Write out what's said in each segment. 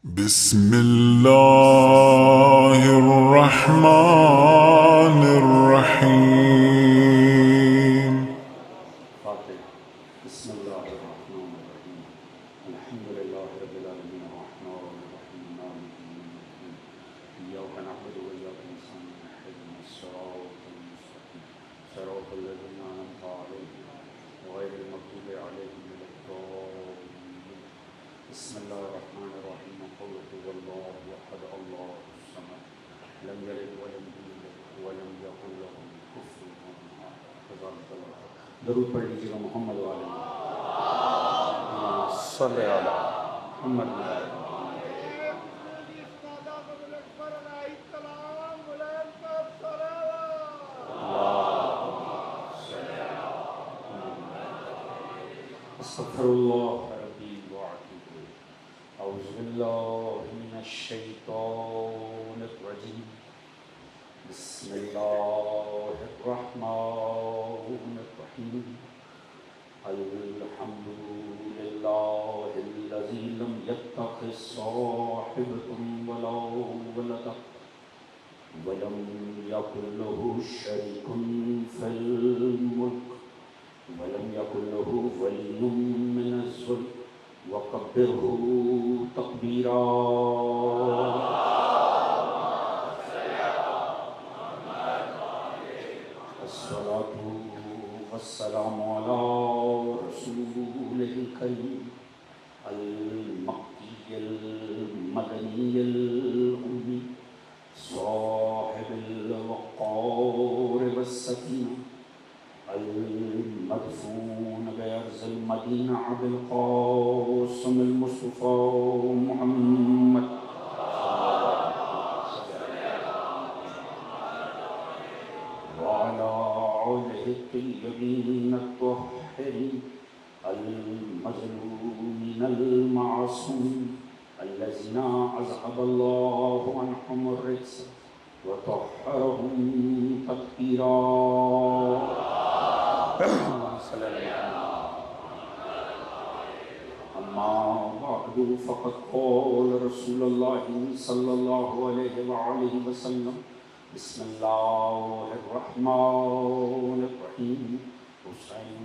بسم الله الرحمن الرحيم. فاتح. بسم الله الرحمن الرحيم. الحمد لله رب العالمين الرحمن الرحيم مالك يوم الدين إياك نعبد وإياك نستعين اهدنا الصراط المستقيم صراط الذين أنعمت عليهم غير المغضوب عليهم ولا الضالين. بسم الله الرحمن الرحيم قل هو الله أحد الله الصمد لم يلد ولم يولد ولم يكن له كفوا أحد. درود پڑھ لیجیے گا محمد والے صلی اللہ محمد استغفر اللہ ربی واتوب الیہ. اعوذ باللہ من الشیطان الرجیم. بسم اللہ الرحمن الرحیم. الحمد للہ الذی لم يتخذ صاحبۃ ولا ولدا ولم یکن له شریک فی الملک ولم یکن له ولی من الذل وکبرہ تکبیرا. الصلاة والسلام على رسول الكريم المقي المدني الأمي صاحب الوقار والسكينة المدفون بأرض المدينة أبي القاسم المصطفى محمد وعلى آله الطيبين الطاهرين المظلومين المعصومين الذين أذهب الله عنهم الرجس وطهرهم تطهيرا. أما بعد فقد قال رسول الله صلى الله عليه وآله وسلم بسم الله الرحمن الرحيم. حسين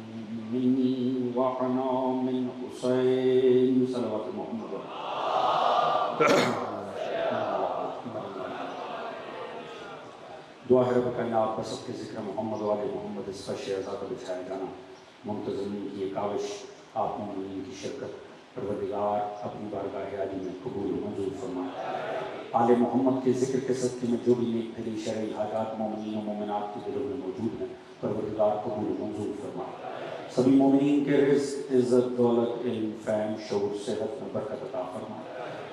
مني وأنا من حسين. صلوات محمد. دعا ہے رب کائنات پر سب کے ذکر محمد والے محمد اس پر شہزادہ بچھایا جانا. منتظمین کی یہ کاوش آپ مومنین کی شرکت پروردگار اپنی بارگاہ عالی میں قبول منظور فرمائے. آل محمد کے ذکر کے صدقے میں جو بھی نیک بھلی شرعی حاجات مومنین و مومنات کے دلوں میں موجود ہیں پروردگار قبول منظور فرمائے. سبھی مومنین کے رزق عزت دولت علم فہم شعور صحت میں برکت عطا فرمائے.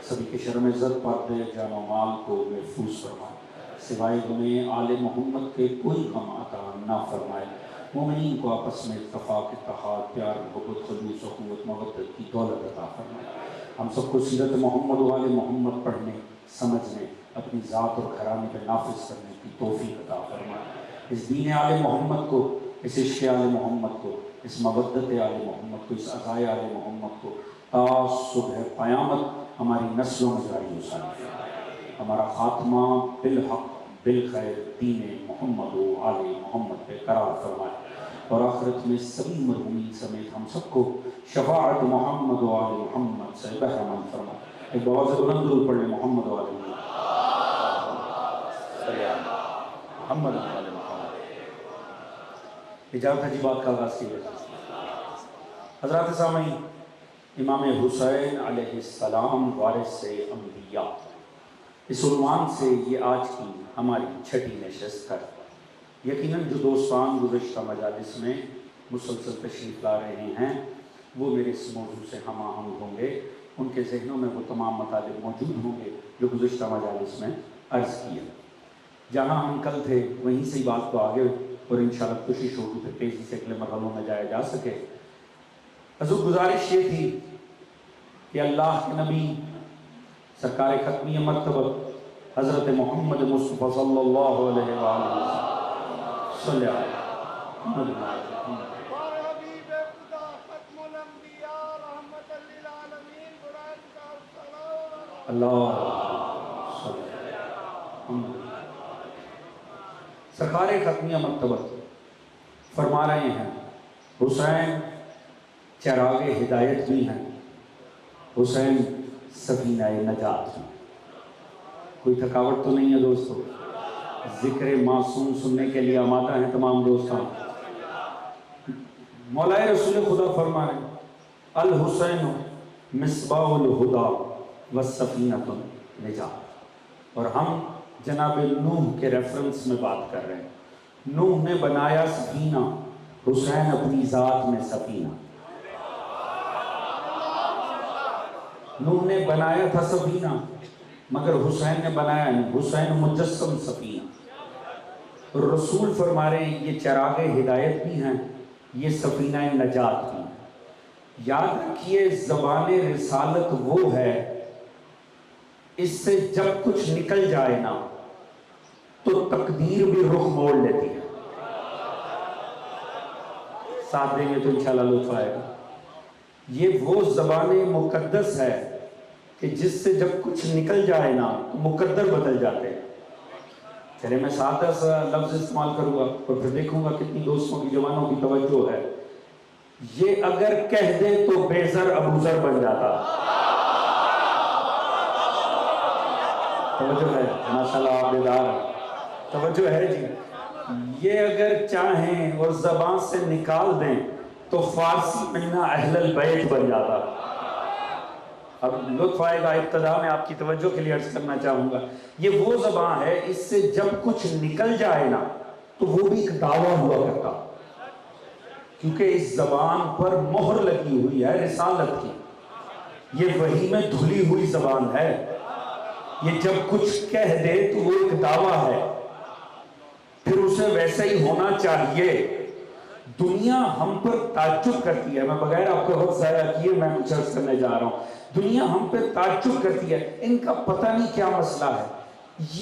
سبھی کے شرم عزت پردے جان و مال کو محفوظ فرمائے. سوائے ہمیں آل محمد کے کوئی غم عطا نہ فرمائے. مومنین کو آپس میں اتفاق اتحاد پیار محبت خلوص و قوت مودت کی دولت عطا فرمائے. ہم سب کو سیرت محمد و آل محمد پڑھنے سمجھنے اپنی ذات اور گھرانے پہ نافذ کرنے کی توفیق عطا فرمائے. اس دین آل محمد کو اس عشق آل محمد کو اس مودت آل محمد کو اس عزائے آل محمد کو تا صبح قیامت ہماری نسلوں میں جاری و ساری. ہمارا خاتمہ بالحق بالخیر دین محمد و آل محمد پہ قرار فرمائے اور آخرت میں سبھی مرحومین سمیت ہم سب کو شفاعت محمد و آل محمد سے بہرمند فرمائے. ایک بہت سے بلند درود پڑھ لیں محمد و آل محمد. محمد و آل محمد. اجازت ہے جی بات کا آغاز کیجیے. حضرات سامعین، امام حسین علیہ السلام وارث انبیاء اس عنوان سے یہ آج کی ہماری چھٹی نشست ہے. یقیناً جو دوستان گزشتہ مجالس میں مسلسل تشریف لا رہے ہیں وہ میرے اس موضوع سے ہم آہنگ ہوں گے. ان کے ذہنوں میں وہ تمام مطالب موجود ہوں گے جو گزشتہ مجالس میں عرض کیے. جہاں ہم کل تھے وہیں سے بات کو آگے اور انشاءاللہ کوشش ہوگی پھر تیزی سے اگلے مرحلوں میں جایا جا سکے. حضور گزارش یہ تھی کہ اللہ کے نبی سرکار ختمی مرتبہ حضرت محمد مصطفیٰ صلی اللہ علیہ وآلہ وسلم سرکار ختمیہ مکتبہ فرما رہے ہیں حسین چراغ ہدایت بھی ہیں، حسین سفینہ نجات ہیں۔ کوئی تھکاوٹ تو نہیں ہے دوستو؟ ذکر معصوم سننے کے لیے آمادہ ہیں تمام دوستان؟ مولا رسول خدا فرما رہے ہیں الحسین مصباح الہدا والسفینۃ النجات۔ اور ہم جناب نوح کے ریفرنس میں بات کر رہے ہیں۔ نوح نے بنایا سفینہ، حسین اپنی ذات میں سفینہ۔ نوح نے بنایا تھا سفینہ مگر حسین نے بنایا نہیں، حسین مجسم سفینہ۔ رسول فرما رہے ہیں یہ چراغ ہدایت بھی ہیں، یہ سفینہ نجات بھی ہیں۔ یاد رکھیے زبان رسالت وہ ہے اس سے جب کچھ نکل جائے نا تو تقدیر بھی رخ موڑ لیتی ہے۔ ساتھ دیں گے تو انشاءاللہ لطف آئے گا۔ یہ وہ زبان مقدس ہے کہ جس سے جب کچھ نکل جائے نا تو مقدر بدل جاتے ہیں۔ چلے میں سادہ سا لفظ استعمال کروں گا اور پھر دیکھوں گا کتنی دوستوں کی جوانوں کی توجہ ہے۔ یہ اگر کہہ دے تو بے زر ابو ذر بن جاتا۔ توجہ ہے ماشاءاللہ، آپ بیدار ہیں، توجہ ہے جی۔ یہ اگر چاہیں اور زبان سے نکال دیں تو فارسی مہینہ اہل البیت بن جاتا۔ اب لطف آئے گا، ابتدا میں آپ کی توجہ کے لیے عرض کرنا چاہوں گا، یہ وہ زبان ہے اس سے جب کچھ نکل جائے نا تو وہ بھی ایک دعویٰ ہوا کرتا، کیونکہ اس زبان پر مہر لگی ہوئی ہے رسالت کی۔ یہ وحی میں دھلی ہوئی زبان ہے، یہ جب کچھ کہہ دے تو وہ ایک دعویٰ ہے، پھر اسے ویسے ہی ہونا چاہیے۔ دنیا ہم پر تعجب کرتی ہے، میں بغیر آپ کو وقت ضائع کیے میں کچھ عرض کرنے جا رہا ہوں۔ دنیا ہم پہ تعجب کرتی ہے، ان کا پتہ نہیں کیا مسئلہ ہے۔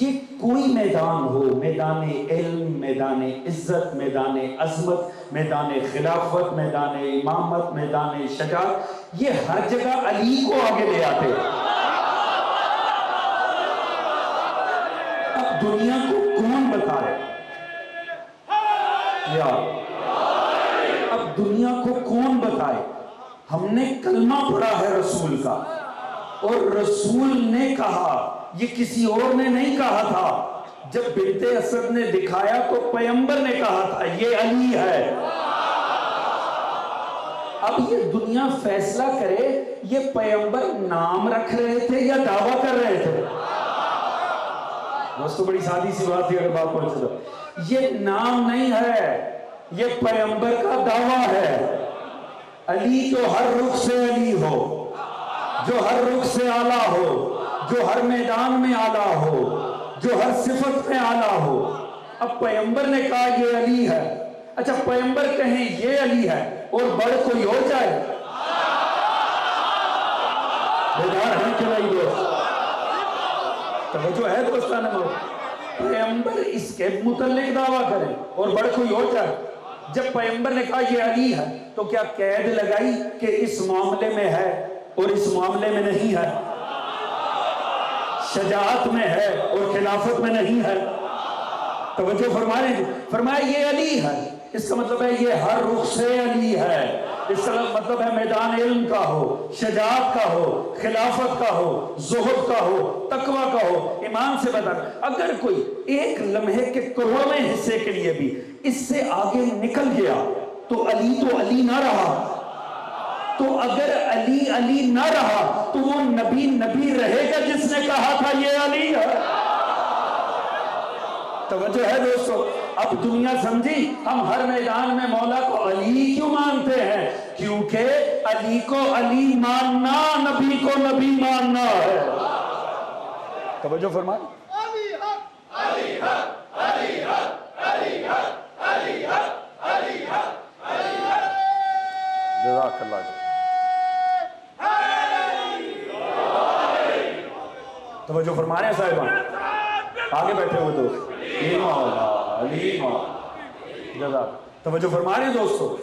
یہ کوئی میدان ہو، میدان علم، میدان عزت، میدان عظمت، میدان خلافت، میدان امامت، میدان شجاعت، یہ ہر جگہ علی کو آگے لے آتے ہیں۔ اب دنیا کو کون بتائے یا اب دنیا کو کون بتائے؟ ہم نے کلمہ پڑھا ہے رسول کا، اور رسول نے کہا، یہ کسی اور نے نہیں کہا تھا۔ جب بنت اسد نے دکھایا تو پیغمبر نے کہا تھا یہ علی ہے۔ اب یہ دنیا فیصلہ کرے یہ پیغمبر نام رکھ رہے تھے یا دعویٰ کر رہے تھے؟ دوستو بڑی سادی سی بات تھی، اگر بات پہنچے تو یہ نام نہیں ہے، یہ پیغمبر کا دعویٰ ہے۔ علی جو ہر رخ سے علی ہو، جو ہر رخ سے اعلیٰ ہو، جو ہر میدان میں اعلیٰ ہو، جو ہر صفت میں اعلیٰ ہو۔ اب پیغمبر نے کہا یہ علی ہے، اچھا پیغمبر کہیں یہ علی ہے اور بڑھ کوئی اور جائے؟ بیدار ہیں کہ نہیں دوست؟ توجہ ہے دوستان میں؟ پیغمبر اس کے متعلق دعویٰ کرے اور بڑھ کوئی اور جائے؟ جب پیغمبر نے کہا یہ علی ہے تو کیا قید لگائی کہ اس معاملے میں ہے اور اس معاملے میں نہیں ہے؟ شجاعت میں ہے اور خلافت میں نہیں ہے؟ توجہ فرما رہے ہیں؟ فرمایا یہ علی ہے، اس کا مطلب ہے یہ ہر رخ سے علی ہے۔ اس کا مطلب ہے میدان علم کا ہو، شجاعت کا ہو، خلافت کا ہو، زہد کا ہو، تقوی کا ہو، ایمان سے بدر۔ اگر کوئی ایک لمحے کے کروڑویں حصے کے لیے بھی اس سے آگے نکل گیا تو علی نہ رہا۔ تو اگر علی نہ رہا تو وہ نبی رہے گا جس نے کہا تھا یہ علی ہے۔ توجہ ہے دوستو؟ اب دنیا سمجھی ہم ہر میدان میں مولا کو علی کیوں مانتے ہیں؟ کیونکہ علی کو علی ماننا نبی کو نبی ماننا ہے۔ توجہ فرمائیں۔ علی حق، علی حق، علی حق، علی حق، علی حق، علی حق، علی حق۔ جزاک اللہ جی۔ توجہ فرما رہے ہیں صاحبان؟ آگے بیٹھے ہوئے دوست، علی مولا، علی مولا، جزاک۔ توجہ فرما رہے ہیں دوستو؟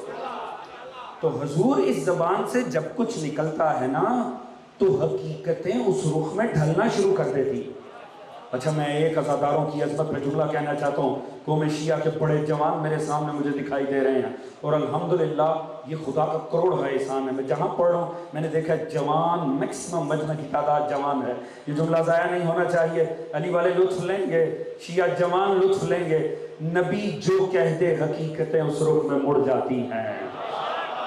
تو حضور اس زبان سے جب کچھ نکلتا ہے نا تو حقیقتیں اس رخ میں ڈھلنا شروع کر دیتی. اچھا میں ایک عزاداروں کی عظمت میں جملہ کہنا چاہتا ہوں. قوم شیعہ کے بڑے جوان میرے سامنے مجھے دکھائی دے رہے ہیں اور الحمدللہ یہ خدا کا کروڑ ہے احسان ہے. میں جہاں پڑھ رہا ہوں میں نے دیکھا جوان میکسیمم مجمع کی تعداد جوان ہے. یہ جملہ ضائع نہیں ہونا چاہیے. علی والے لطف لیں گے, شیعہ جوان لطف لیں گے. نبی جو کہہ دے حقیقتیں اس رخ میں مڑ جاتی ہیں.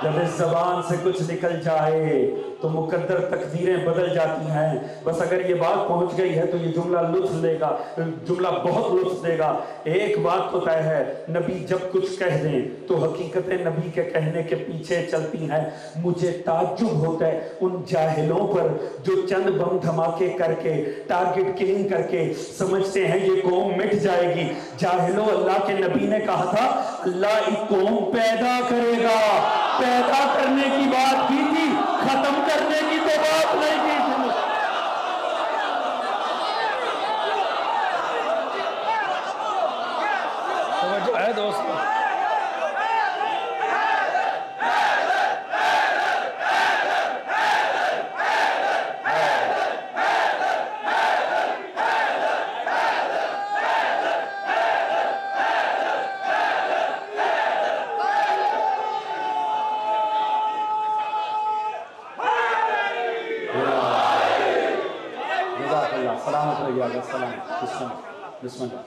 جب اس زبان سے کچھ نکل جائے تو مقدر تقدیریں بدل جاتی ہیں. بس اگر یہ بات پہنچ گئی ہے تو یہ جملہ لطف لے گا, جملہ بہت لطف دے گا. ایک بات تو طے ہے, نبی جب کچھ کہہ دیں تو حقیقتیں نبی کے کہنے کے پیچھے چلتی ہیں. مجھے تعجب ہوتا ہے ان جاہلوں پر جو چند بم دھماکے کر کے ٹارگٹ کلنگ کر کے سمجھتے ہیں یہ قوم مٹ جائے گی. جاہلوں, اللہ کے نبی نے کہا تھا اللہ ایک قوم پیدا کرے گا. پیدا کرنے کی بات کی تھی, ختم کرنے کی تو بات نہیں کی تھی. توجہ ہے دوستو. سلامت رہیے. السلام. بسم اللہ.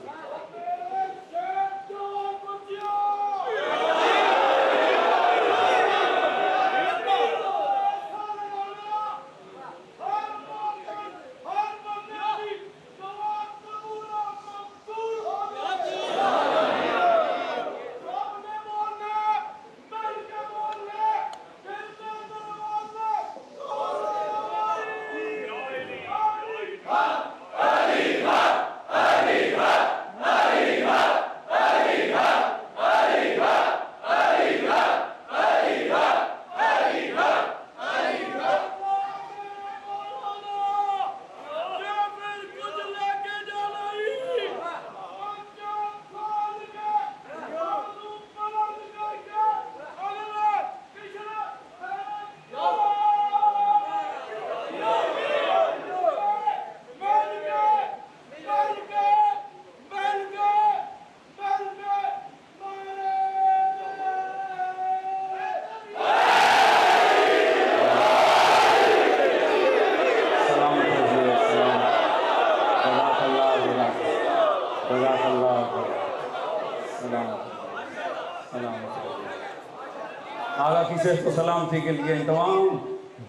آقا کی صحت و سلامتی کے لیے تمام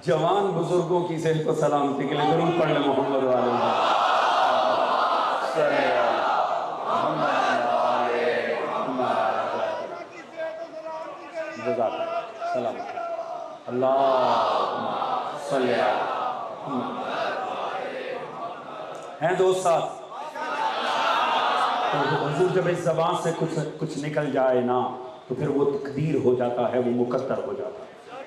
جوان بزرگوں کی صحت و سلامتی کے لیے درود پڑھ لیں محمد علیہ وسلم. اللہ صلی ہیں دوست ساتھ. حضور جب اس زبان سے کچھ نکل جائے نا تو پھر وہ تقدیر ہو جاتا ہے, وہ مقدر ہو جاتا ہے.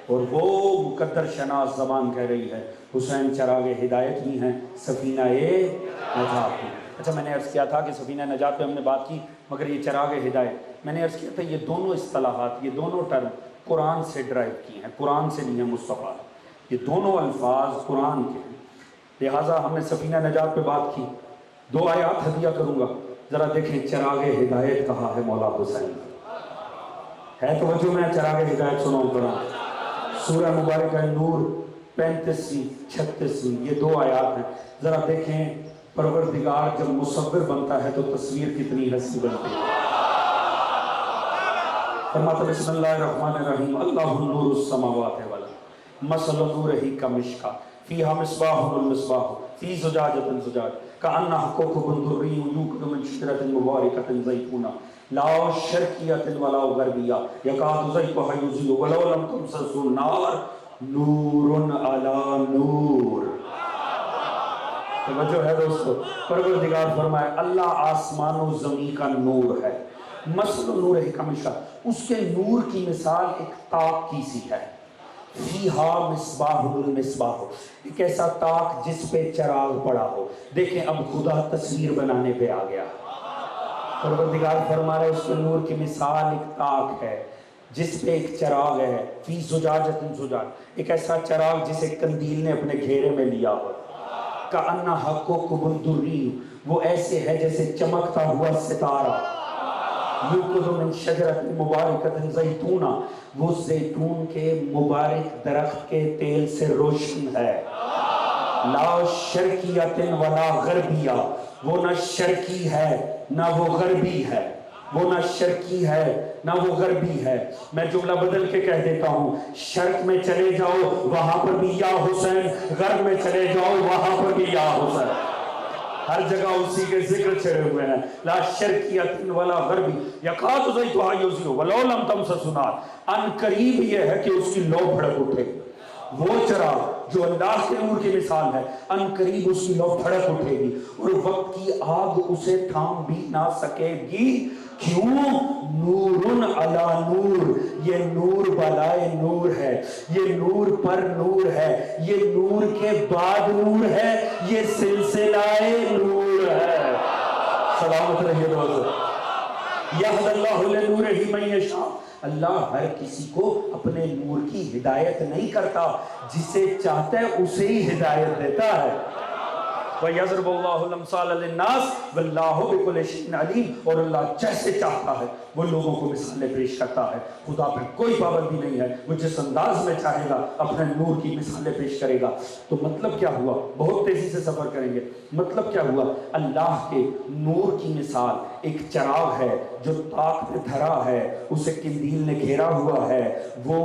اور وہ مقدر شناس زبان کہہ رہی ہے حسین چراغ ہدایت بھی ہیں, سفینہ نجات بھی. اچھا میں نے عرض کیا تھا کہ سفینہ نجات پہ ہم نے بات کی, مگر یہ چراغ ہدایت میں نے عرض کیا تھا یہ دونوں اصطلاحات, یہ دونوں ٹرم قرآن سے ڈرائیو کی ہیں, قرآن سے نہیں ہے مصطفیٰ. یہ دونوں الفاظ قرآن کے ہیں. لہٰذا ہم نے سفینہ نجات پہ بات کی. 2 آیات ہدیہ کروں گا, ذرا دیکھیں چراغ ہدایت کہا ہے مولا حسین ہے. توجہ میں چراغ ہدایت سناؤں قرآن سورہ مبارکہ نور 35ویں 36ویں, یہ 2 آیات ہیں. ذرا دیکھیں پروردگار جب مصور بنتا ہے تو تصویر کتنی حسین بنتی ہے. فرماتا بسم اللہ الرحمن الرحیم اللہ نور السماوات والارض مثل نورہ کمشکاۃ فیہا مصباح المصباح فی زجاجۃ زجاج کأنہا کوکب دری یوقد من شجرۃ مبارکۃ زیتونہ لا شرقیۃ ولا غربیہ یکاد زیتها یضیء ولو لم تمسسہ النار نور علی نور. توجہ ہے دوستو, پروردگار فرمائے اللہ آسمان و زمین کا نور ہے. مثل نور کمشکاۃ, اس کے نور کی مثال ایک تاک کی سی ہے. فیہا مصباح المصباح, ایک ایسا تاک جس پہ چراغ پڑا ہو. دیکھیں اب خدا تصویر بنانے پہ آ گیا. پروردگار فرما رہے اس کے نور کی مثال ایک تاک ہے. جس پہ ایک چراغ ہے، فی زجاجۃ زجاج، ایک ایسا چراغ جسے قندیل نے اپنے گھیرے میں لیا ہو، کأنہا کوکب دری، وہ ایسے ہے جیسے چمکتا ہوا ستارہ، یوقظ من شجرۃ مبارکۃ زیتونہ، وہ زیتون کے مبارک درخت کے تیل سے روشن ہے، لا شرقیۃ ولا غربیہ، وہ نہ شرقی ہے نہ وہ غربی ہے، وہ نہ شرقی ہے نہ وہ غربی ہے۔ میں جملہ بدل کے کہہ دیتا ہوں، شرق میں چلے جاؤ وہاں پر بھی یا حسین، غرب میں چلے جاؤ وہاں پر بھی یا حسین، ہر جگہ اسی کے ذکر چھڑے ہوئے ہیں، لا شرقیۃ ولا غربی یکاد زیتھا یضیء ولو لم تمسسہ نار، ان قریب یہ ہے کہ اس کی لو بھڑک اٹھے، وہ چراغ جو اللہ کے نور کی مثال ہے، ان قریب اس کی لو بھڑک اٹھے گی اور وقت کی آگ اسے تھام بھی نہ سکے گی، کیوں؟ نورن علی نور، یہ نور بالائے نور ہے، یہ نور پر نور ہے، یہ نور کے بعد نور ہے، یہ سلسلہ نور ہے۔ سلامت رہیے دوست، یہد اللہ لنورہ من یشاء، اللہ ہر کسی کو اپنے نور کی ہدایت نہیں کرتا، جسے چاہتا ہے اسے ہی ہدایت دیتا ہے۔ وَيَضْرِبُ اللَّهُ الْأَمْثَالَ لِلنَّاسِ وَاللَّهُ بِكُلِّ شَيْءٍ عَلِيمٌ، اور اللہ جیسے چاہتا ہے وہ لوگوں کو مثالیں پیش کرتا ہے، خدا پر کوئی پابندی نہیں ہے، وہ جس انداز میں چاہے گا اپنے نور کی مثالیں پیش کرے گا۔ تو مطلب کیا ہوا؟ بہت تیزی سے سفر کریں گے۔ مطلب کیا ہوا؟ اللہ کے نور کی مثال ایک چراغ ہے جو طاق پہ دھرا ہے، اسے قندیل نے گھیرا ہوا ہے، وہ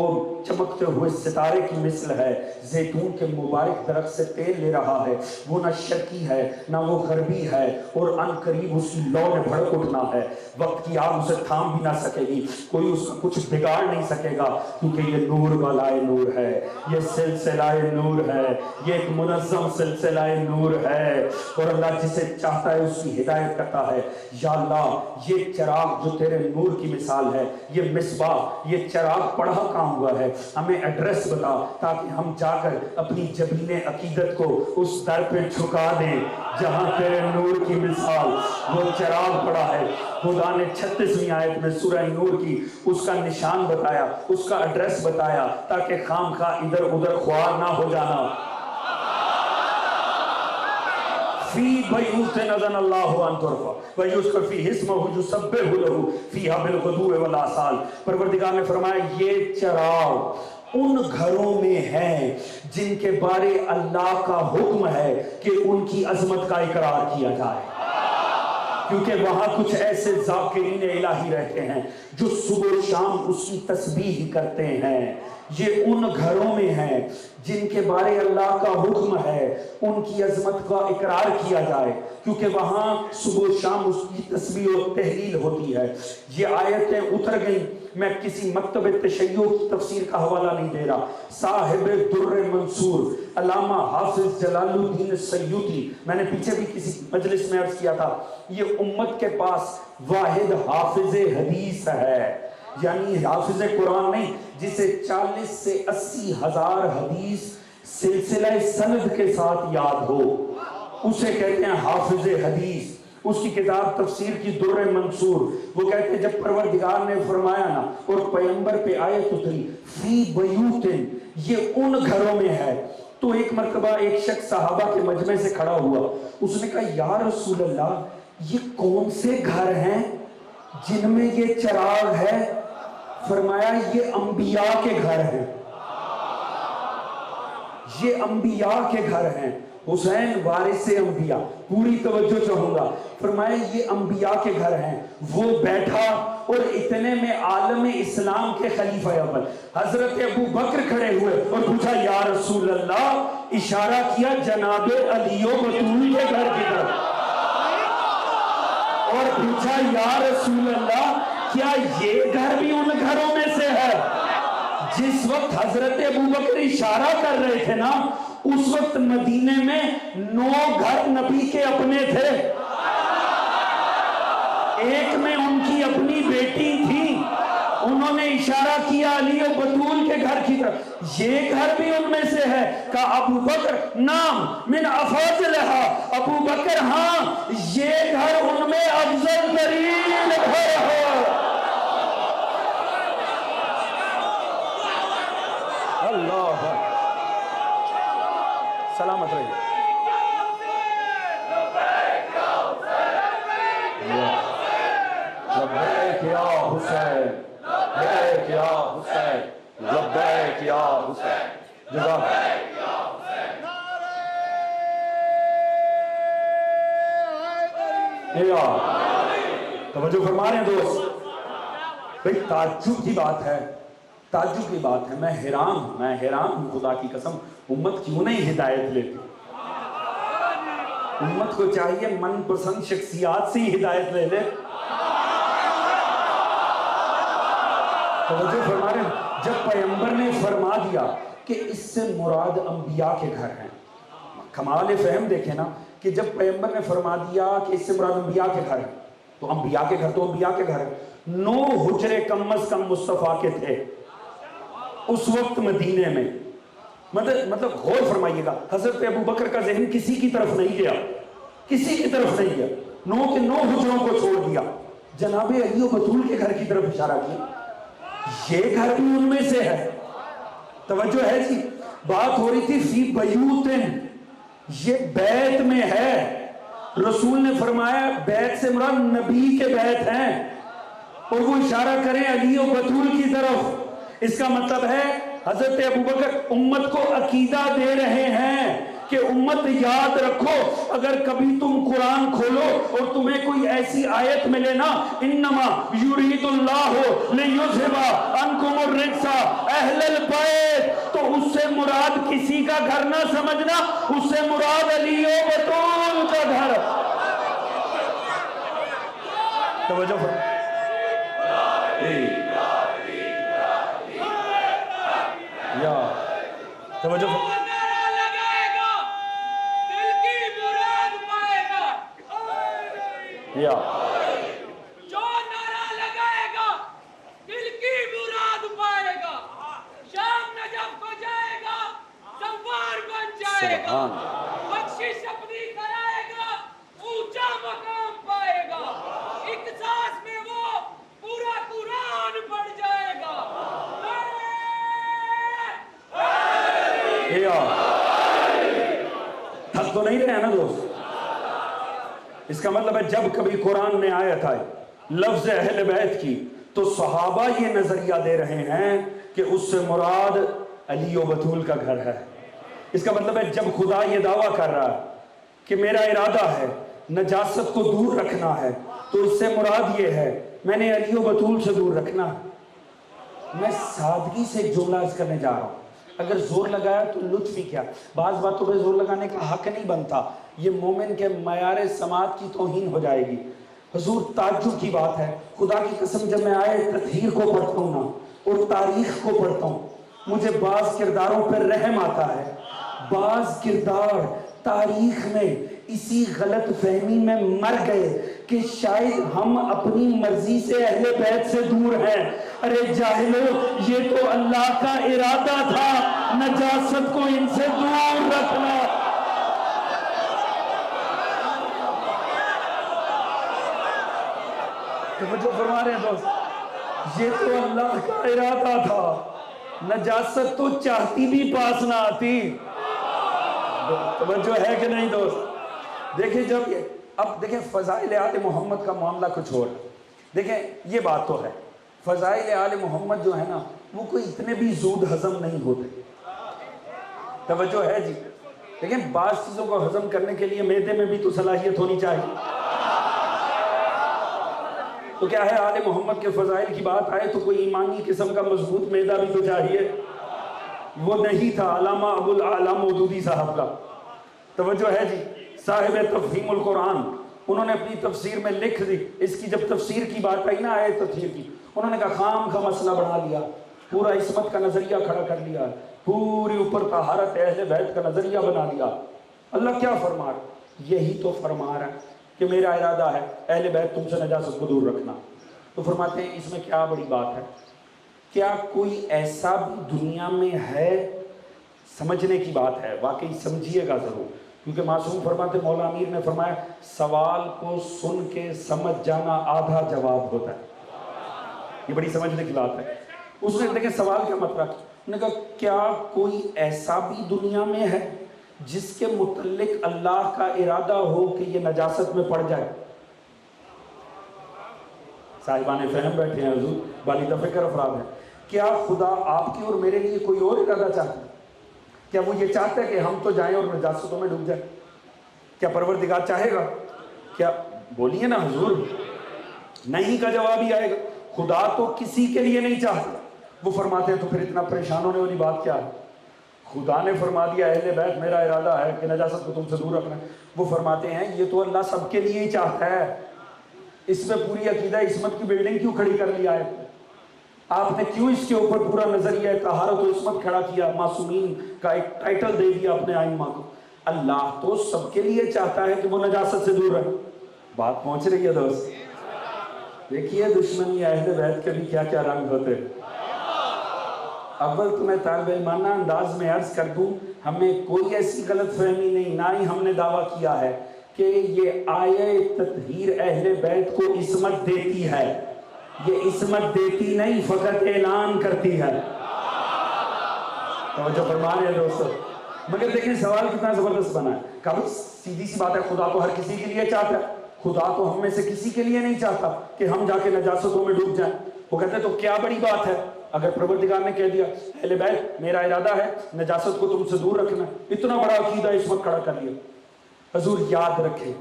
چمکتے ہوئے ستارے کی مثل ہے، زیتون کے مبارک درخت سے تیل لے رہا ہے، وہ نہ شرقی ہے نہ وہ غربی ہے، اور ان قریب اس کی لو نے بھڑک اٹھنا ہے، وقت کی آگ اسے تھام بھی نہ سکے گی، کوئی اس کا کچھ بگاڑ نہیں سکے گا، کیونکہ یہ نور بالائے نور ہے، یہ سلسلہ نور ہے، یہ ایک منظم سلسلہ نور ہے، اور اللہ جسے چاہتا ہے اس کی ہدایت کرتا ہے۔ یا اللہ یہ چراغ جو تیرے نور کی مثال ہے، یہ مصباح، یہ چراغ پڑھا کہاں ہوا ہے، ہمیں ایڈریس بتا تاکہ ہم جا کر اپنی جبین عقیدت کو اس در پہ جھکا دیں جہاں تیرے نور کی مثال وہ چراغ پڑا ہے۔ خدا نے 36ویں آیت میں سورہ نور کی اس کا نشان بتایا، اس کا ایڈریس بتایا، تاکہ خام خواہ ادھر ادھر خوار نہ ہو جانا۔ فی بیوت اذن اللہ ان ترفع ویذکر فیہ اسمہ یسبح لہ فیہا بالغدو والآصال، پروردگار نے فرمایا یہ چراغ ان گھروں میں ہے جن کے بارے اللہ کا حکم ہے کہ ان کی عظمت کا اقرار کیا جائے، کیونکہ وہاں کچھ ایسے ذاکرین الہی رہتے ہیں جو صبح و شام اس کی تسبیح کرتے ہیں۔ یہ ان گھروں میں ہے جن کے بارے اللہ کا حکم ہے ان کی عظمت کا اقرار کیا جائے، کیونکہ وہاں صبح و شام اس کی تسبیح و تحلیل ہوتی ہے۔ یہ آیتیں اتر گئیں، میں کسی مکتب تشیع کی تفسیر کا حوالہ نہیں دے رہا، صاحب در منصور علامہ حافظ جلال الدین سیوطی، میں نے پیچھے بھی کسی مجلس میں عرض کیا تھا، یہ امت کے پاس واحد حافظ حدیث ہے، یعنی حافظ قرآن نہیں، جسے 40 سے 80 ہزار حدیث سلسلہ سند کے ساتھ یاد ہو، اسے کہتے ہیں حافظ حدیث۔ اس کی کتاب تفسیر کی در منصور، وہ کہتے ہیں جب پروردگار نے فرمایا نا اور پیغمبر پہ آیت اتری فی بیوتن، یہ ان گھروں میں ہے، تو ایک مرتبہ ایک شخص صحابہ کے مجمع سے کھڑا ہوا، اس نے کہا یا رسول اللہ یہ کون سے گھر ہیں جن میں یہ چراغ ہے؟ فرمایا یہ انبیاء کے گھر ہیں، یہ انبیاء کے گھر ہیں۔ حسین وارث انبیاء، پوری توجہ چاہوں گا، فرمایا یہ انبیاء کے گھر ہیں۔ وہ بیٹھا اور اتنے میں عالم اسلام کے خلیفہ اول حضرت ابو بکر کھڑے ہوئے اور پوچھا یا رسول اللہ، اشارہ کیا جناب علی و بطول کے گھر کی طرف، اور پوچھا یا رسول اللہ کیا یہ گھر بھی ان گھروں میں سے ہے؟ جس وقت حضرت ابو بکر اشارہ کر رہے تھے نا، اس وقت مدینے میں 9 گھر نبی کے اپنے تھے، ایک میں ان کی اپنی بیٹی تھی، انہوں نے اشارہ کیا علی و بطول کے گھر کی طرف، یہ گھر بھی ان میں سے ہے۔ کہا ابو بکر نام من افاضلہا، ابو بکر ہاں یہ گھر ان میں افضل ترین گھر ہے۔ سلامت رہیے. لبیک یا حسین، لبیک یا حسین، لبیک یا حسین. جزاک توجہ فرما رہے ہیں دوست. بھئی تعجب کی بات ہے، تعجب کی بات ہے. میں حیران ہوں خدا کی قسم. امت کیوں نہیں ہدایت لیتی؟ امت کو چاہیے من پسند شخصیات سے ہی ہدایت لے لے. توجہ فرما رہے ہیں. جب پیغمبر نے فرما دیا کہ اس سے مراد انبیاء کے گھر ہیں، کمال فہم دیکھیں نا، کہ جب پیغمبر نے فرما دیا کہ اس سے مراد انبیاء کے گھر ہیں، تو انبیاء کے گھر تو انبیاء کے گھر ہیں. 9 حجرے کم از کم مصطفیٰ کے تھے اس وقت مدینے میں. مطلب غور فرمائیے گا، حضرت ابو بکر کا ذہن کسی کی طرف نہیں گیا، کسی کی طرف نہیں گیا. 9 کے 9 حجروں کو چھوڑ دیا، جناب علی و بطول کے گھر کی طرف اشارہ کیا. یہ گھر بھی ان میں سے ہے. توجہ ہے جی. بات ہو رہی تھی فی بیوتن، یہ بیت میں ہے. رسول نے فرمایا بیت سے مراد نبی کے بیت ہیں، اور وہ اشارہ کریں علی و بطول کی طرف. اس کا مطلب ہے حضرت ابوبکر امت کو عقیدہ دے رہے ہیں کہ امت یاد رکھو، اگر کبھی تم قرآن کھولو اور تمہیں کوئی ایسی آیت ملے نا، انما یرید اللہ لیذھب عنکم الرجس اہل البیت، تو اس سے مراد کسی کا گھر نہ سمجھنا، اس سے مراد علی و بطول کا گھر. توجہ فرمائیں. یا توجہ یا جو نعرہ لگائے گا دل کی مراد پائے گا. شام نجف کو جائے گا، سوار بن جائے گا، بخشش اپنی کرائے گا، اونچا مقام پائے گا. ایک سانس میں وہ پورا قرآن پڑھ جائے گا. تھک تو نہیں رہے ہیں نا دوست؟ اس کا مطلب ہے جب کبھی قرآن میں آیت آئے لفظ اہل بیت کی، تو صحابہ یہ نظریہ دے رہے ہیں کہ اس سے مراد علی و بطول کا گھر ہے. اس کا مطلب ہے جب خدا یہ دعویٰ کر رہا ہے کہ میرا ارادہ ہے نجاست کو دور رکھنا ہے، تو اس سے مراد یہ ہے میں نے علی و بطول سے دور رکھنا. میں سادگی سے ایک جملہ عرض کرنے جا رہا ہوں. اگر زور لگایا تو لطف ہی کیا. بعض باتوں پہ زور لگانے کا حق نہیں بنتا، یہ مومن کے معیار سماعت کی توہین ہو جائے گی. حضور تعجب کی بات ہے، خدا کی قسم جب میں آئے تطہیر کو پڑھتا ہوں نا اور تاریخ کو پڑھتا ہوں، مجھے بعض کرداروں پر رحم آتا ہے. بعض کردار تاریخ میں اسی غلط فہمی میں مر گئے کہ شاید ہم اپنی مرضی سے اہل بیت سے دور ہیں. ارے جاہلو، یہ تو اللہ کا ارادہ تھا نجاست کو ان سے دور رکھنا. توجہ فرما رہے ہیں دوست، یہ تو اللہ کا ارادہ تھا، نجاست تو چاہتی بھی پاس نہ آتی. توجہ ہے کہ نہیں دوست؟ دیکھیں جب اب دیکھیں فضائل آل محمد کا معاملہ کچھ اور. دیکھیں یہ بات تو ہے، فضائل آل محمد جو ہے نا وہ کوئی اتنے بھی زود ہضم نہیں ہوتے. توجہ ہے جی؟ دیکھیں بعض چیزوں کو ہضم کرنے کے لیے معدے میں بھی تو صلاحیت ہونی چاہیے. تو کیا ہے آل محمد کے فضائل کی بات آئے تو کوئی ایمانی قسم کا مضبوط معدہ بھی تو چاہیے. وہ نہیں تھا علامہ ابو الاعلی مودودی صاحب کا. توجہ ہے جی؟ صاحب تفہیم القرآن، انہوں نے اپنی تفسیر میں لکھ دی. اس کی جب تفسیر کی بات آئی نا آیت تطہیر کی، انہوں نے کہا خام کا مسئلہ بنا لیا، پورا عصمت کا نظریہ کھڑا کر لیا، پوری اوپر طہارت اہل بیت کا نظریہ بنا لیا. اللہ کیا فرما رہا؟ یہی تو فرما رہا ہے کہ میرا ارادہ ہے اہل بیت تم سے نجاست کو دور رکھنا. تو فرماتے ہیں اس میں کیا بڑی بات ہے؟ کیا کوئی ایسا بھی دنیا میں ہے؟ سمجھنے کی بات ہے، واقعی سمجھیے گا ضرور، کیونکہ معصوم فرماتے مولا امیر نے فرمایا سوال کو سن کے سمجھ جانا آدھا جواب ہوتا ہے. یہ بڑی سمجھنے کی بات ہے. اس نے دیکھیں سوال کا مطلب، انہوں نے کہا کیا کوئی ایسا بھی دنیا میں ہے جس کے متعلق اللہ کا ارادہ ہو کہ یہ نجاست میں پڑ جائے. صاحبان فہم بیٹھے ہیں حضور، بالغ فکر افراد ہیں. کیا خدا آپ کی اور میرے لیے کوئی اور ارادہ چاہتا ہے؟ کیا وہ یہ چاہتا ہے کہ ہم تو جائیں اور نجاستوں میں ڈوب جائیں؟ کیا پروردگار چاہے گا؟ کیا بولیے نا حضور. نہیں کا جواب ہی آئے گا. خدا تو کسی کے لیے نہیں چاہتا. وہ فرماتے ہیں تو پھر اتنا پریشان ہونے والی بات کیا ہے؟ خدا نے فرما دیا اہل بیت میرا ارادہ ہے کہ نجاست کو تم سے دور رکھنا ہے. وہ فرماتے ہیں یہ تو اللہ سب کے لیے ہی چاہتا ہے. اس میں پوری عقیدہ عصمت کی بلڈنگ کیوں کھڑی کر لیا ہے؟ آپ نے کیوں اس کے اوپر پورا نظریہ طہارت و عصمت کھڑا کیا؟ معصومین کا ایک ٹائٹل دے دیا اپنے ائمہ کو. اللہ تو سب کے لیے چاہتا ہے کہ وہ نجاست سے دور رہے. بات پہنچ رہی ہے دوست؟ دیکھیے دشمنی اہل بیت کے بھی کیا کیا رنگ ہوتے. اول تمہیں طالب علمانہ انداز میں عرض کر دوں، ہمیں کوئی ایسی غلط فہمی نہیں، نہ ہی ہم نے دعویٰ کیا ہے کہ یہ آیہ تطہیر اہل بیت کو عصمت دیتی ہے. یہ عصمت دیتی نہیں، فقط اعلان کرتی ہے. توجہ فرما رہے ہیں دوستو. مگر دیکھیں سوال کتنا زبردست بنا ہے. کبھی سیدھی سی بات ہے، خدا تو ہر کسی کے لیے چاہتا ہے. خدا تو ہم میں سے کسی کے لیے نہیں چاہتا کہ ہم جا کے نجاستوں میں ڈوب جائیں. وہ کہتے ہیں تو کیا بڑی بات ہے اگر پروردگار نے کہہ دیا اہل بیت میرا ارادہ ہے نجاست کو تم سے دور رکھنا. اتنا بڑا عقیدہ اس وقت کھڑا کر لیا. حضور یاد رکھے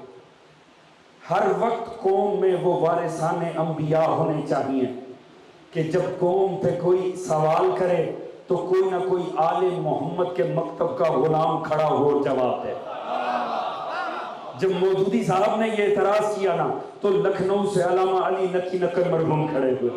ہر وقت قوم میں وہ وارثان انبیاء ہونے چاہیے کہ جب قوم پہ کوئی سوال کرے تو کوئی نہ کوئی آل محمد کے مکتب کا غلام کھڑا ہو جواب دے. جب مودودی صاحب نے یہ اعتراض کیا نا تو لکھنؤ سے علامہ علی نقی نقر مرحوم کھڑے ہوئے.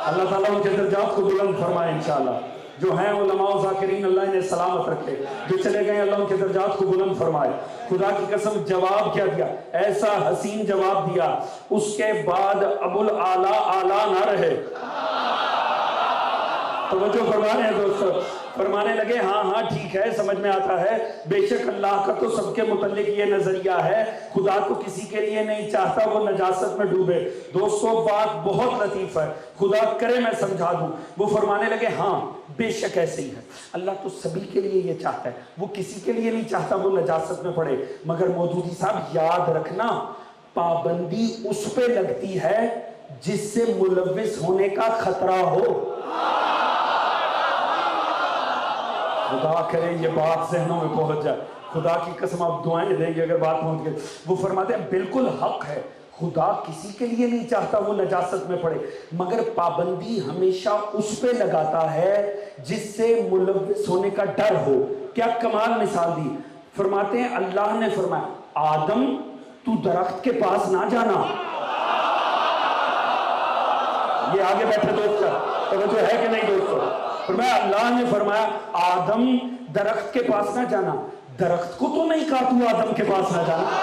اللہ تعالیٰ ان کے درجات کو بلند فرمائے انشاءاللہ. جو ہیں علماء و ذاکرین اللہ انہیں سلامت رکھے، جو چلے گئے اللہ ان کے درجات کو بلند فرمائے. خدا کی قسم جواب کیا دیا، ایسا حسین جواب دیا. اس کے بعد ابو الاعلیٰ اعلیٰ نہ رہے. توجہ فرما رہے ہیں دوستو. فرمانے لگے ہاں ہاں ٹھیک ہے، سمجھ میں آتا ہے، بے شک اللہ کا تو سب کے متعلق یہ نظریہ ہے، خدا تو کسی کے لیے نہیں چاہتا وہ نجاست میں ڈوبے. دوستو بات بہت لطیف ہے، خدا کرے میں سمجھا دوں. وہ فرمانے لگے ہاں بے شک ایسے ہی ہے، اللہ تو سبھی کے لیے یہ چاہتا ہے، وہ کسی کے لیے نہیں چاہتا وہ نجاست میں پڑے. مگر مودودی صاحب یاد رکھنا پابندی اس پہ لگتی ہے جس سے ملوث ہونے کا خطرہ ہو. خدا کرے یہ بات ذہنوں میں پہنچ جائے. خدا کی قسم آپ دعائیں دیں گے اگر بات پہنچ گئی. وہ فرماتے ہیں بالکل حق ہے، خدا کسی کے لیے نہیں چاہتا وہ نجاست میں پڑے، مگر پابندی ہمیشہ اس پہ لگاتا ہے جس سے ملوث ہونے کا ڈر ہو. کیا کمال مثال دی. فرماتے ہیں اللہ نے فرمایا آدم تو درخت کے پاس نہ جانا. یہ آگے بیٹھے دوست کا توجہ ہے کہ نہیں دوستو؟ فرمایا اللہ نے فرمایا آدم درخت کے پاس نہ جانا. درخت کو تو نہیں کہا تو آدم کے پاس نہ جانا،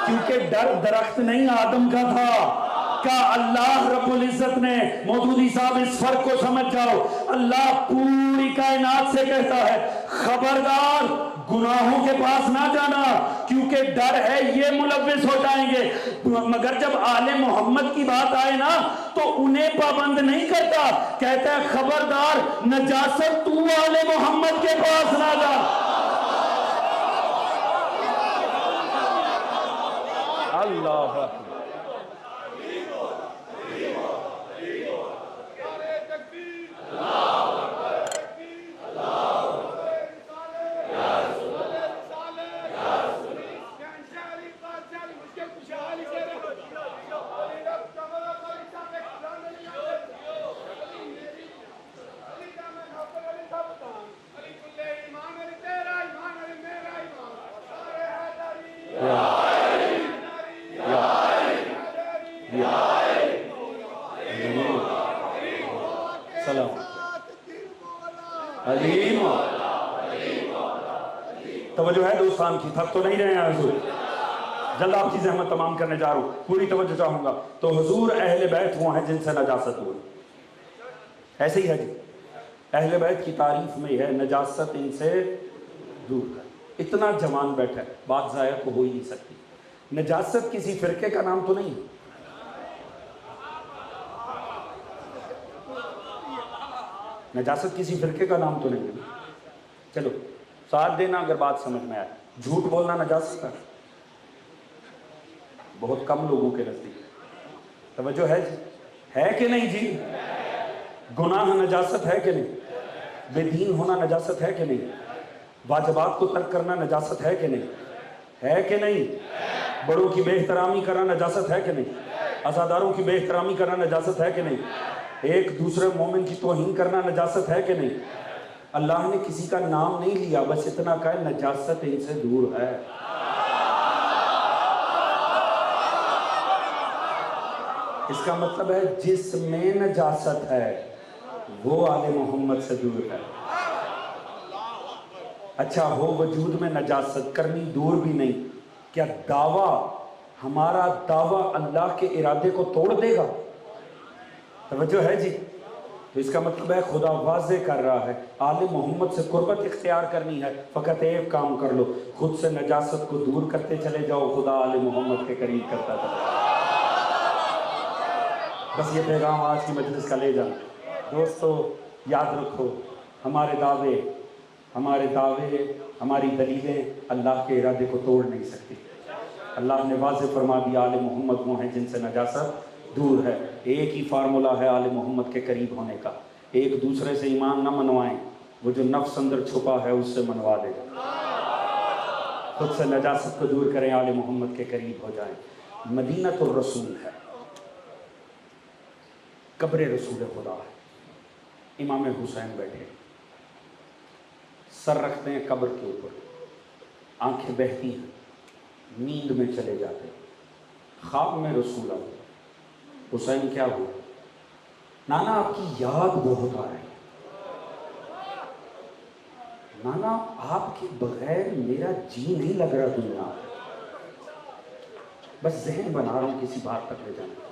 کیونکہ ڈر درخت نہیں آدم کا تھا. کہا اللہ رب العزت نے، مودودی صاحب اس فرق کو سمجھ جاؤ، اللہ پوری کائنات سے کہتا ہے خبردار گناہوں کے پاس نہ جانا کیونکہ ڈر ہے یہ ملوث ہو جائیں گے. مگر جب آل محمد کی بات آئے نا تو انہیں پابند نہیں کرتا، کہتا ہے خبردار نجاست تو آل محمد کے پاس نہ جا. اللہ توجہ ہے دوستان کی، تھک تو نہیں رہے ہیں حضور؟ جلد آپ کی زحمت تمام کرنے جا رہا ہوں، پوری توجہ چاہوں گا. تو حضور اہل بیت وہ ہیں جن سے نجاست ہوئی. ایسے ہی ہے جی، اہل بیت کی تعریف میں ہے نجاست ان سے دور کر. اتنا جوان بیٹھا ہے، بات ضائع کو ہو ہی نہیں سکتی. نجاست کسی فرقے کا نام تو نہیں ہے. نجاست کسی فرقے کا نام تو نہیں ہے. چلو ساتھ دینا اگر بات سمجھ میں آئے. جھوٹ بولنا نجاست ہے بہت کم لوگوں کے نزدیک. توجہ ہے جی؟ ہے کہ نہیں جی؟ گناہ نجاست ہے کہ نہیں؟ بے دین ہونا نجاست ہے کہ نہیں؟ واجبات کو ترک کرنا نجاست ہے کہ نہیں؟ ہے کہ نہیں؟ بڑوں کی بے احترامی کرنا نجاست ہے کہ نہیں؟ عزاداروں کی بے احترامی کرنا نجاست ہے کہ نہیں؟ ایک دوسرے مومن کی توہین کرنا نجاست ہے کہ نہیں؟ اللہ نے کسی کا نام نہیں لیا، بس اتنا کہا نجاست ان سے دور ہے. اس کا مطلب ہے جس میں نجاست ہے وہ آل محمد سے دور ہے. اچھا ہو وجود میں نجاست کرنی دور بھی نہیں، کیا دعویٰ ہمارا دعویٰ اللہ کے ارادے کو توڑ دے گا؟ توجہ ہے جی؟ تو اس کا مطلب ہے خدا واضح کر رہا ہے آل محمد سے قربت اختیار کرنی ہے، فقط ایک کام کر لو، خود سے نجاست کو دور کرتے چلے جاؤ، خدا آل محمد کے قریب کرتا چلے. بس یہ پیغام آج کی مجلس کا لے جانا. دوستو یاد رکھو، ہمارے دعوے ہماری دلیلیں اللہ کے ارادے کو توڑ نہیں سکتی. اللہ نے واضح فرما دیا آل محمد وہ ہیں جن سے نجاست دور ہے. ایک ہی فارمولہ ہے آل محمد کے قریب ہونے کا، ایک دوسرے سے ایمان نہ منوائیں، وہ جو نفس اندر چھپا ہے اس سے منوا دے. خود سے نجاست کو دور کریں، آل محمد کے قریب ہو جائیں. مدینہ الرسول ہے، قبر رسول خدا ہے. امام حسین بیٹھے، سر رکھتے ہیں قبر کے اوپر، آنکھیں بہتی ہیں، نیند میں چلے جاتے ہیں. خواب میں رسول آتے. حسین کیا ہوا؟ نانا آپ کی یاد بہت آ رہی ہے، نانا آپ کے بغیر میرا جی نہیں لگ رہا دنیا. بس ذہن بنا رہا ہوں کسی بات تک لے جانا.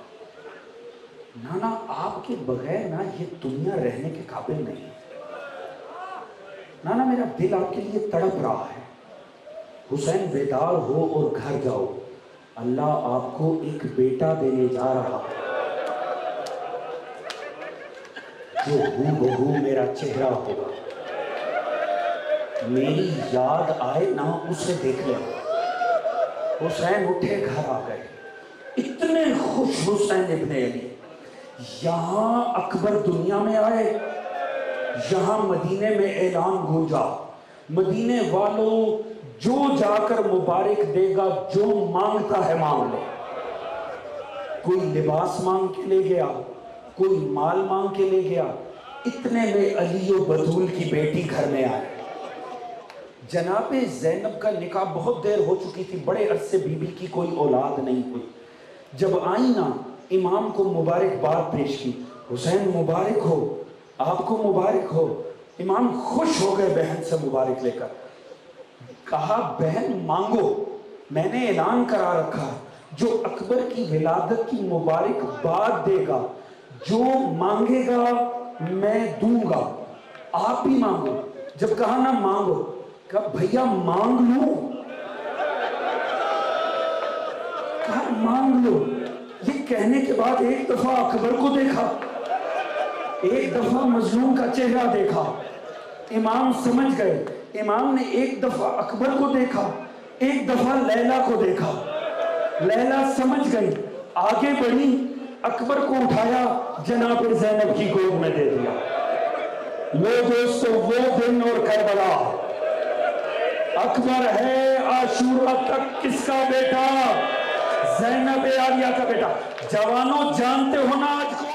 نانا آپ کے بغیر نا یہ دنیا رہنے کے قابل نہیں. نانا میرا دل آپ کے لیے تڑپ رہا ہے. حسین بیدار ہو اور گھر جاؤ، اللہ آپ کو ایک بیٹا دینے جا رہا ہے جو ہو بہو میرا چہرہ ہوگا. میری یاد آئے نہ اسے دیکھ لیں. حسین اٹھے، گھر آ گئے. اتنے خوش حسین ابن علی. یہاں اکبر دنیا میں آئے، یہاں مدینے میں اعلان گونجا، مدینے والوں جو جا کر مبارک دے گا جو مانگتا ہے مانگ لے. کوئی لباس مانگ کے لے گیا، کوئی مال مانگ کے لے گیا. اتنے میں علی و بطول کی بیٹی گھر میں آئے. جناب زینب کا نکاح بہت دیر ہو چکی تھی، بڑے عرصے بی بی کی کوئی اولاد نہیں ہوئی. جب آئی نا امام کو مبارکباد پیش کی. حسین مبارک ہو، آپ کو مبارک ہو. امام خوش ہو گئے بہن سے مبارک لے کر. کہا بہن مانگو، میں نے اعلان کرا رکھا جو اکبر کی ولادت کی مبارکباد دے گا، جو مانگے گا میں دوں گا، آپ بھی مانگو. جب کہا نا مانگو، کہا بھیا مانگ لوں؟ کہا مانگ لو. یہ کہنے کے بعد ایک دفعہ اکبر کو دیکھا، ایک دفعہ مظلوم کا چہرہ دیکھا. امام سمجھ گئے. امام نے ایک دفعہ اکبر کو دیکھا، ایک دفعہ لیلا کو دیکھا. لیلا سمجھ گئی، آگے بڑھی، اکبر کو اٹھایا، جناب زینب کی گود میں دے دیا. لو دوستو، وہ دن اور کربلا. اکبر ہے عاشورہ تک کس کا بیٹا؟ زینب عالیہ کا بیٹا. جوانوں جانتے ہو نا آج کو